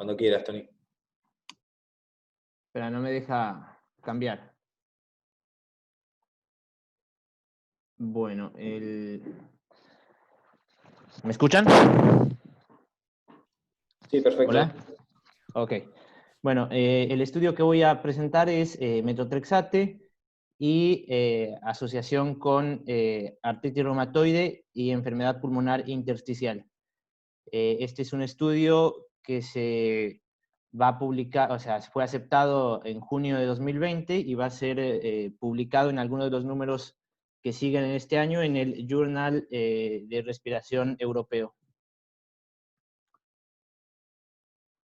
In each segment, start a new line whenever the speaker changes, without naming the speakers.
Cuando quieras, Tony.
Pero no me deja cambiar. Bueno, ¿me escuchan?
Sí, perfecto.
Hola. Ok. Bueno, el estudio que voy a presentar es metotrexate y asociación con artritis reumatoide y enfermedad pulmonar intersticial. Este es un estudio que se va a publicar, o sea, fue aceptado en junio de 2020 y va a ser publicado en algunos de los números que siguen en este año en el Journal de Respiración Europeo.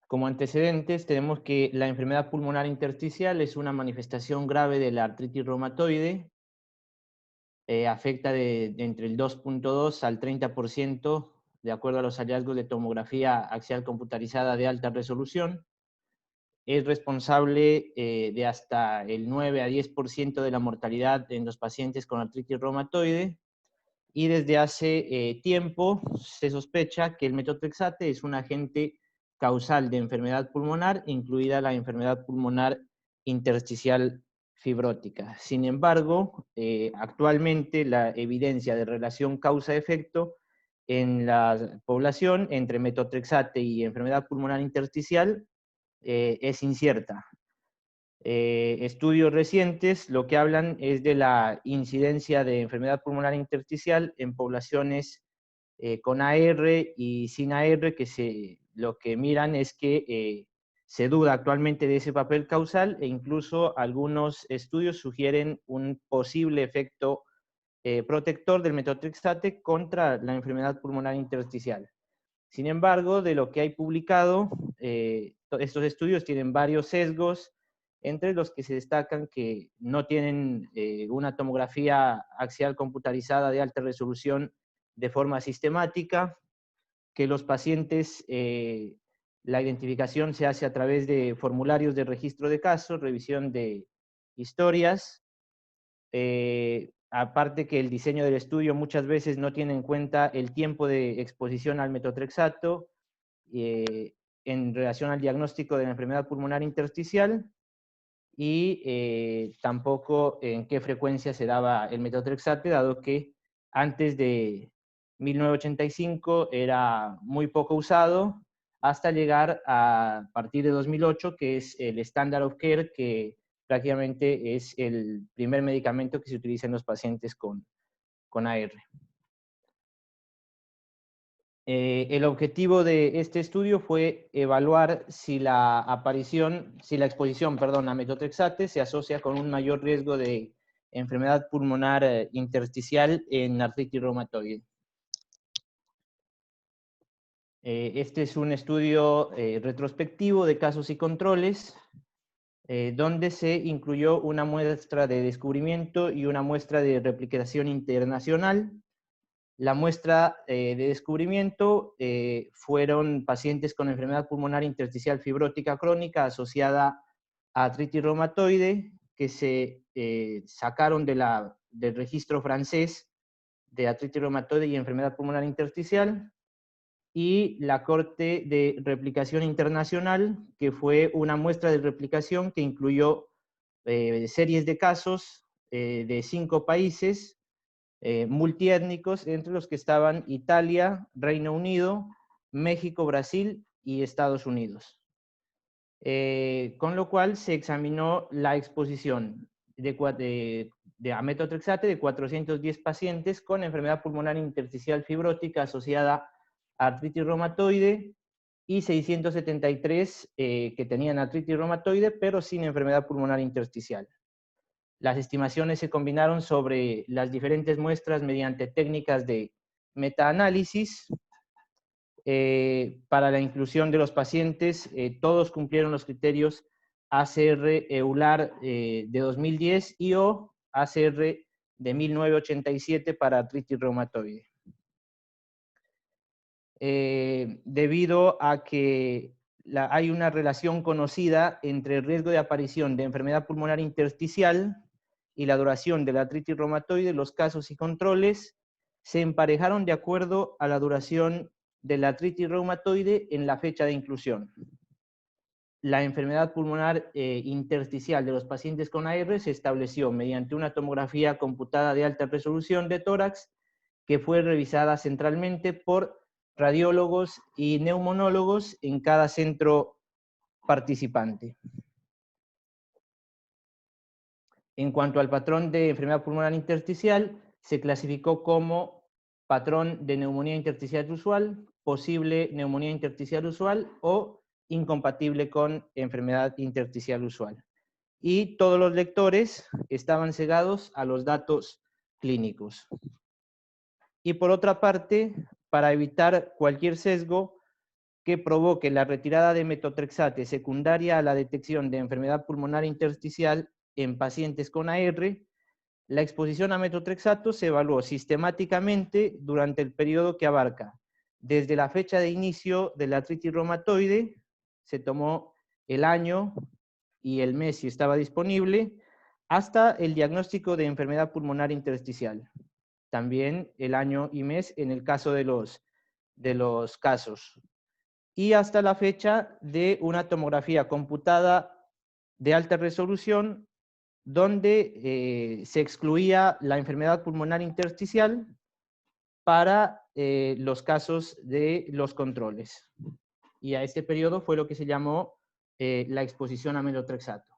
Como antecedentes tenemos que la enfermedad pulmonar intersticial es una manifestación grave de la artritis reumatoide, afecta de entre el 2.2 al 30% de acuerdo a los hallazgos de tomografía axial computarizada de alta resolución. Es responsable de hasta el 9 a 10% de la mortalidad en los pacientes con artritis reumatoide, y desde hace tiempo se sospecha que el metotrexate es un agente causal de enfermedad pulmonar, incluida la enfermedad pulmonar intersticial fibrótica. Sin embargo, actualmente la evidencia de relación causa-efecto en la población entre metotrexate y enfermedad pulmonar intersticial es incierta. Estudios recientes lo que hablan es de la incidencia de enfermedad pulmonar intersticial en poblaciones con AR y sin AR, que lo que miran es que se duda actualmente de ese papel causal, e incluso algunos estudios sugieren un posible efecto protector del metotrexate contra la enfermedad pulmonar intersticial. Sin embargo, de lo que hay publicado, estos estudios tienen varios sesgos, entre los que se destacan que no tienen una tomografía axial computarizada de alta resolución de forma sistemática, que los pacientes, la identificación se hace a través de formularios de registro de casos, revisión de historias, aparte que el diseño del estudio muchas veces no tiene en cuenta el tiempo de exposición al metotrexato en relación al diagnóstico de la enfermedad pulmonar intersticial, y tampoco en qué frecuencia se daba el metotrexate, dado que antes de 1985 era muy poco usado, hasta llegar a partir de 2008, que es el standard of care, que prácticamente es el primer medicamento que se utiliza en los pacientes con AR. El objetivo de este estudio fue evaluar si la exposición, a metotrexate se asocia con un mayor riesgo de enfermedad pulmonar intersticial en artritis reumatoide. Este es un estudio retrospectivo de casos y controles, donde se incluyó una muestra de descubrimiento y una muestra de replicación internacional. La muestra de descubrimiento fueron pacientes con enfermedad pulmonar intersticial fibrótica crónica asociada a artritis reumatoide, que se sacaron del registro francés de artritis reumatoide y enfermedad pulmonar intersticial, y la corte de replicación internacional, que fue una muestra de replicación que incluyó series de casos de 5 países, multiétnicos, entre los que estaban Italia, Reino Unido, México, Brasil y Estados Unidos. Con lo cual se examinó la exposición a metotrexate de 410 pacientes con enfermedad pulmonar intersticial fibrótica asociada a artritis reumatoide, y 673 que tenían artritis reumatoide pero sin enfermedad pulmonar intersticial. Las estimaciones se combinaron sobre las diferentes muestras mediante técnicas de metaanálisis. Para la inclusión de los pacientes, todos cumplieron los criterios ACR-EULAR de 2010 y o ACR de 1987 para artritis reumatoide. Debido a que hay una relación conocida entre el riesgo de aparición de enfermedad pulmonar intersticial y la duración de la artritis reumatoide, los casos y controles se emparejaron de acuerdo a la duración de la artritis reumatoide en la fecha de inclusión. la enfermedad pulmonar intersticial de los pacientes con AR se estableció mediante una tomografía computada de alta resolución de tórax que fue revisada centralmente por radiólogos y neumonólogos en cada centro participante. En cuanto al patrón de enfermedad pulmonar intersticial, se clasificó como patrón de neumonía intersticial usual, posible neumonía intersticial usual o incompatible con enfermedad intersticial usual. Y todos los lectores estaban cegados a los datos clínicos. Y por otra parte, para evitar cualquier sesgo que provoque la retirada de metotrexate secundaria a la detección de enfermedad pulmonar intersticial en pacientes con AR, la exposición a metotrexato se evaluó sistemáticamente durante el periodo que abarca desde la fecha de inicio de la artritis reumatoide, se tomó el año y el mes si estaba disponible, hasta el diagnóstico de enfermedad pulmonar intersticial. También el año y mes en el caso de los casos. Y hasta la fecha de una tomografía computada de alta resolución donde se excluía la enfermedad pulmonar intersticial para los casos de los controles. Y a este periodo fue lo que se llamó la exposición a metotrexato.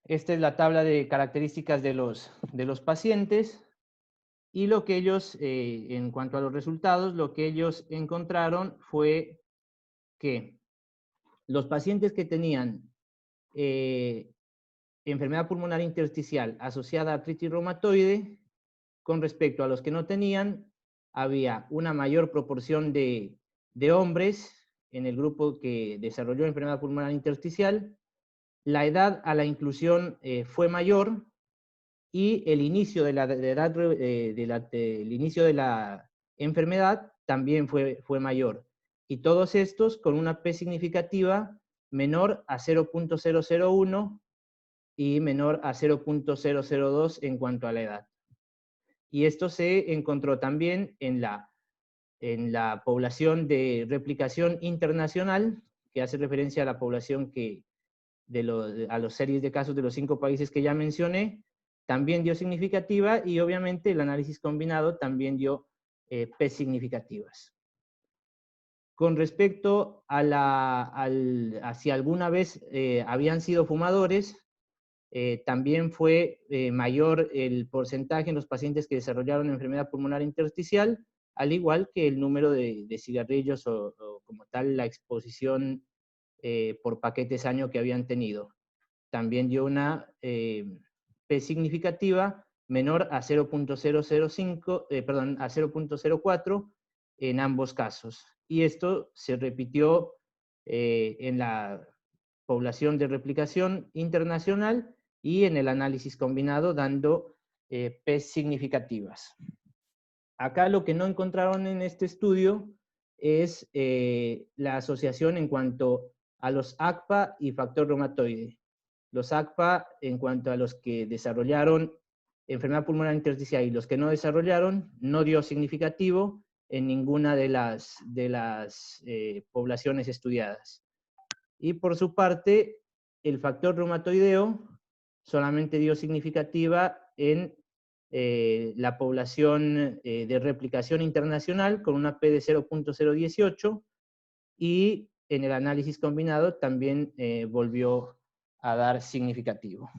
Esta es la tabla de características de los pacientes. Y lo que ellos, en cuanto a los resultados, lo que ellos encontraron fue que los pacientes que tenían enfermedad pulmonar intersticial asociada a artritis reumatoide, con respecto a los que no tenían, había una mayor proporción de hombres en el grupo que desarrolló enfermedad pulmonar intersticial, la edad a la inclusión fue mayor, y el inicio de el inicio de la enfermedad también fue mayor. Y todos estos con una P significativa menor a 0.001 y menor a 0.002 en cuanto a la edad. Y esto se encontró también en la población de replicación internacional, que hace referencia a la población a los series de casos de los 5 países que ya mencioné, también dio significativa, y obviamente el análisis combinado también dio P significativas. Con respecto a si alguna vez habían sido fumadores, también fue mayor el porcentaje en los pacientes que desarrollaron enfermedad pulmonar intersticial, al igual que el número de cigarrillos o como tal la exposición por paquetes año que habían tenido. También dio una P significativa menor a 0.005, a 0.04 en ambos casos. Y esto se repitió en la población de replicación internacional y en el análisis combinado, dando P significativas. Acá lo que no encontraron en este estudio es la asociación en cuanto a los ACPA y factor reumatoide. Los ACPA, en cuanto a los que desarrollaron enfermedad pulmonar intersticial y los que no desarrollaron, no dio significativo en ninguna de las poblaciones estudiadas. Y por su parte, el factor reumatoideo solamente dio significativa en la población de replicación internacional con una P de 0.018, y en el análisis combinado también volvió a dar significativo.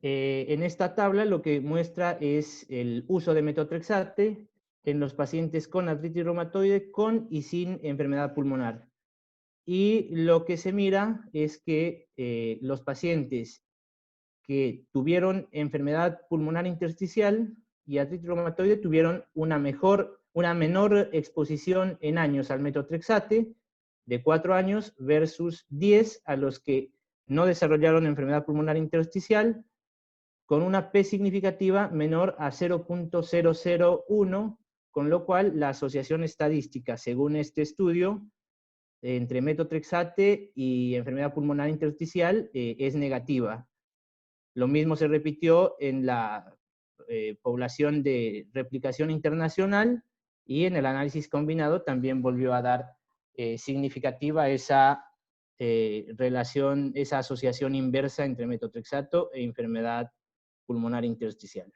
En esta tabla lo que muestra es el uso de metotrexate en los pacientes con artritis reumatoide con y sin enfermedad pulmonar. Y lo que se mira es que los pacientes que tuvieron enfermedad pulmonar intersticial y artritis reumatoide tuvieron una menor exposición en años al metotrexate, de 4 años versus 10 a los que no desarrollaron enfermedad pulmonar intersticial, con una P significativa menor a 0.001, con lo cual la asociación estadística, según este estudio, entre metotrexate y enfermedad pulmonar intersticial es negativa. Lo mismo se repitió en la población de replicación internacional, y en el análisis combinado también volvió a dar significativa esa relación, esa asociación inversa entre metotrexato e enfermedad pulmonar intersticial.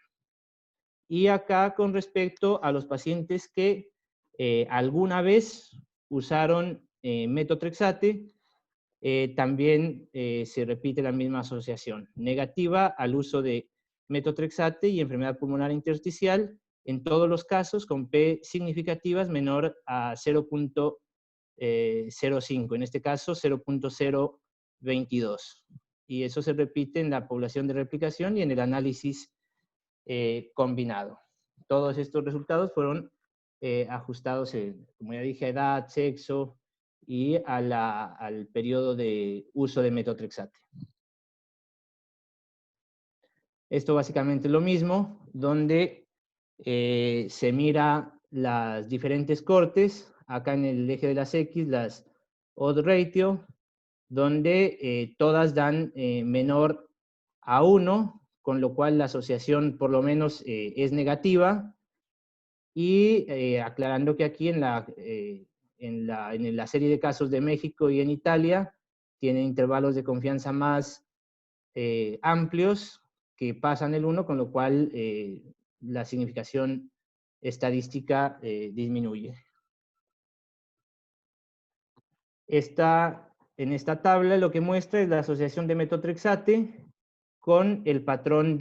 Y acá con respecto a los pacientes que alguna vez usaron metotrexate, también se repite la misma asociación, negativa al uso de metotrexate y enfermedad pulmonar intersticial, en todos los casos con P significativas menor a 0.05, en este caso 0.022. Y eso se repite en la población de replicación y en el análisis combinado. Todos estos resultados fueron ajustados, como ya dije, a edad, sexo y al periodo de uso de metotrexate. Esto básicamente es lo mismo, donde se mira las diferentes cortes, acá en el eje de las X, las odd ratio, donde todas dan menor a 1, con lo cual la asociación por lo menos es negativa, y aclarando que aquí en la serie de casos de México y en Italia tienen intervalos de confianza más amplios que pasan el 1, con lo cual la significación estadística disminuye. En esta tabla lo que muestra es la asociación de metotrexate con el patrón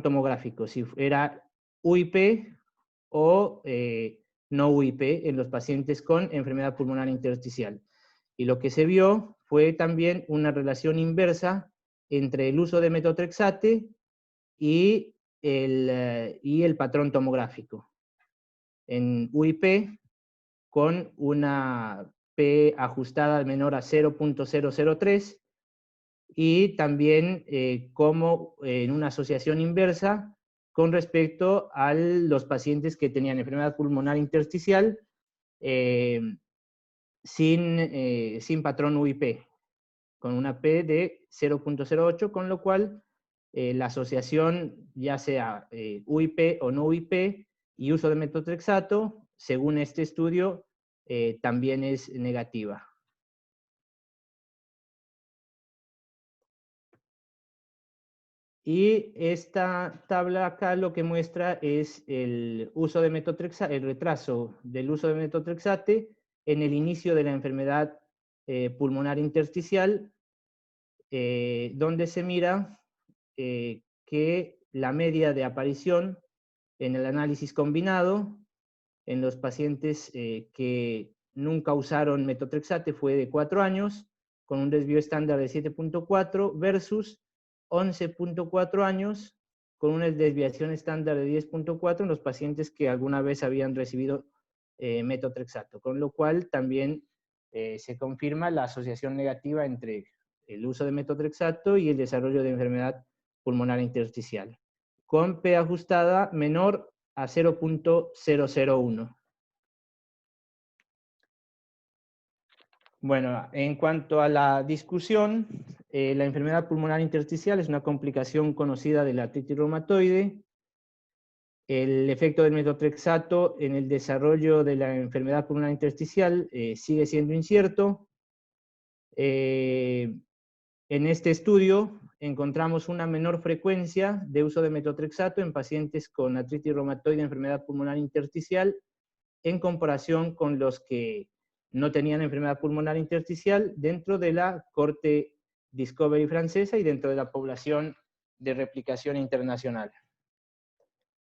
tomográfico, si era UIP o no UIP en los pacientes con enfermedad pulmonar intersticial. Y lo que se vio fue también una relación inversa entre el uso de metotrexate y el patrón tomográfico. En UIP, con una P ajustada menor a 0.003, y también como en una asociación inversa con respecto a los pacientes que tenían enfermedad pulmonar intersticial sin patrón UIP, con una P de 0.08, con lo cual la asociación, ya sea UIP o no UIP, y uso de metotrexato, según este estudio, también es negativa. Y esta tabla acá lo que muestra es el uso de metotrexate, el retraso del uso de metotrexate en el inicio de la enfermedad pulmonar intersticial, donde se mira que la media de aparición en el análisis combinado en los pacientes que nunca usaron metotrexate fue de 4 años, con un desvío estándar de 7.4 versus 11.4 años con una desviación estándar de 10.4 en los pacientes que alguna vez habían recibido metotrexato, con lo cual también se confirma la asociación negativa entre el uso de metotrexato y el desarrollo de enfermedad pulmonar intersticial, con P ajustada menor a 0.001. Bueno, en cuanto a la discusión, la enfermedad pulmonar intersticial es una complicación conocida de la artritis reumatoide. El efecto del metotrexato en el desarrollo de la enfermedad pulmonar intersticial sigue siendo incierto. En este estudio encontramos una menor frecuencia de uso de metotrexato en pacientes con artritis reumatoide, enfermedad pulmonar intersticial, en comparación con los que no tenían enfermedad pulmonar intersticial dentro de la corte Discovery francesa y dentro de la población de replicación internacional.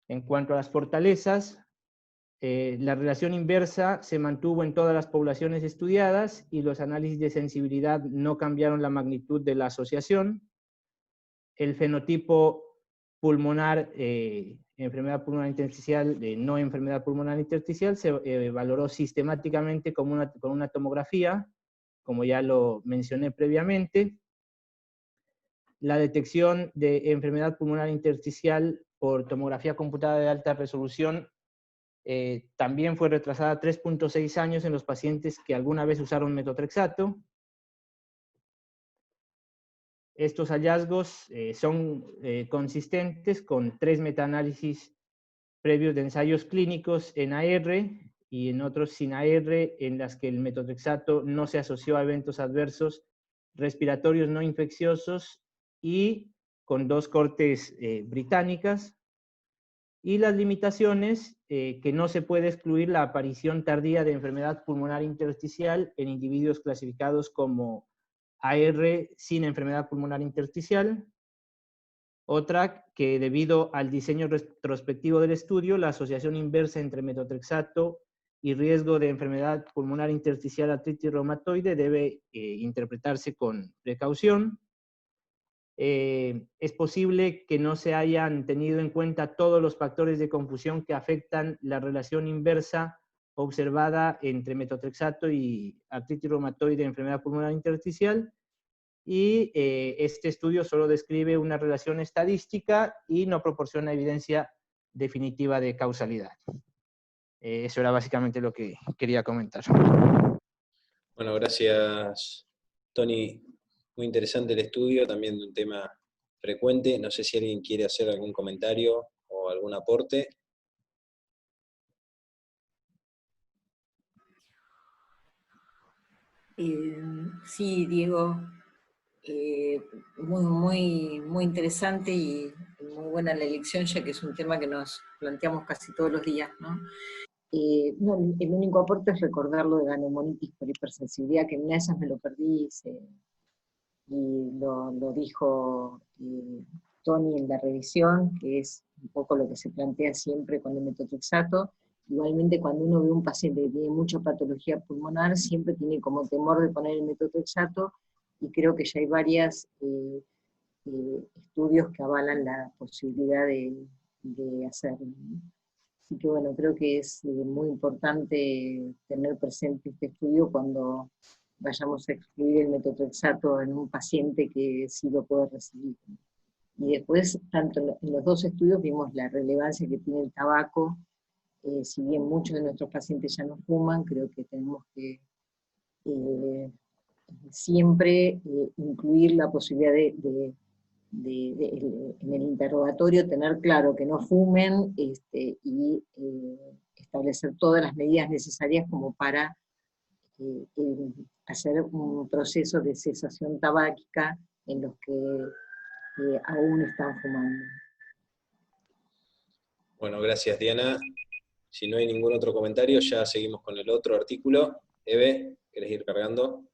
En cuanto a las fortalezas, la relación inversa se mantuvo en todas las poblaciones estudiadas y los análisis de sensibilidad no cambiaron la magnitud de la asociación. El fenotipo pulmonar, enfermedad pulmonar intersticial, no enfermedad pulmonar intersticial, se valoró sistemáticamente con una tomografía, como ya lo mencioné previamente. La detección de enfermedad pulmonar intersticial por tomografía computada de alta resolución también fue retrasada 3.6 años en los pacientes que alguna vez usaron metotrexato. estos hallazgos son consistentes con 3 metaanálisis previos de ensayos clínicos en AR y en otros sin AR, en las que el metotrexato no se asoció a eventos adversos respiratorios no infecciosos y con 2 cortes británicas. Y las limitaciones, que no se puede excluir la aparición tardía de enfermedad pulmonar intersticial en individuos clasificados como AR sin enfermedad pulmonar intersticial. Otra, que debido al diseño retrospectivo del estudio, la asociación inversa entre metotrexato y riesgo de enfermedad pulmonar intersticial artritis reumatoide debe interpretarse con precaución. Es posible que no se hayan tenido en cuenta todos los factores de confusión que afectan la relación inversa observada entre metotrexato y artritis reumatoide, enfermedad pulmonar intersticial, y este estudio solo describe una relación estadística y no proporciona evidencia definitiva de causalidad. Eso era básicamente lo que quería comentar.
Bueno, gracias, Tony. Muy interesante el estudio, también de un tema frecuente. No sé si alguien quiere hacer algún comentario o algún aporte.
Sí, Diego, muy interesante y muy buena la elección, ya que es un tema que nos planteamos casi todos los días, ¿no? No, el único aporte es recordar lo de la neumonitis por hipersensibilidad, que en una de esas me lo perdí, y lo dijo Tony en la revisión, que es un poco lo que se plantea siempre con el metotrexato. Igualmente, cuando uno ve un paciente que tiene mucha patología pulmonar, siempre tiene como temor de poner el metotrexato, y creo que ya hay varios estudios que avalan la posibilidad de hacerlo, ¿no? Así que bueno, creo que es muy importante tener presente este estudio cuando vayamos a excluir el metotrexato en un paciente que sí lo puede recibir. Y después, tanto en los dos estudios vimos la relevancia que tiene el tabaco. Si bien muchos de nuestros pacientes ya no fuman, creo que tenemos que siempre incluir la posibilidad en el interrogatorio, tener claro que no fumen, y establecer todas las medidas necesarias como para hacer un proceso de cesación tabáquica en los que aún están fumando.
Bueno, gracias, Diana. Si no hay ningún otro comentario, ya seguimos con el otro artículo. Eve, ¿querés ir cargando?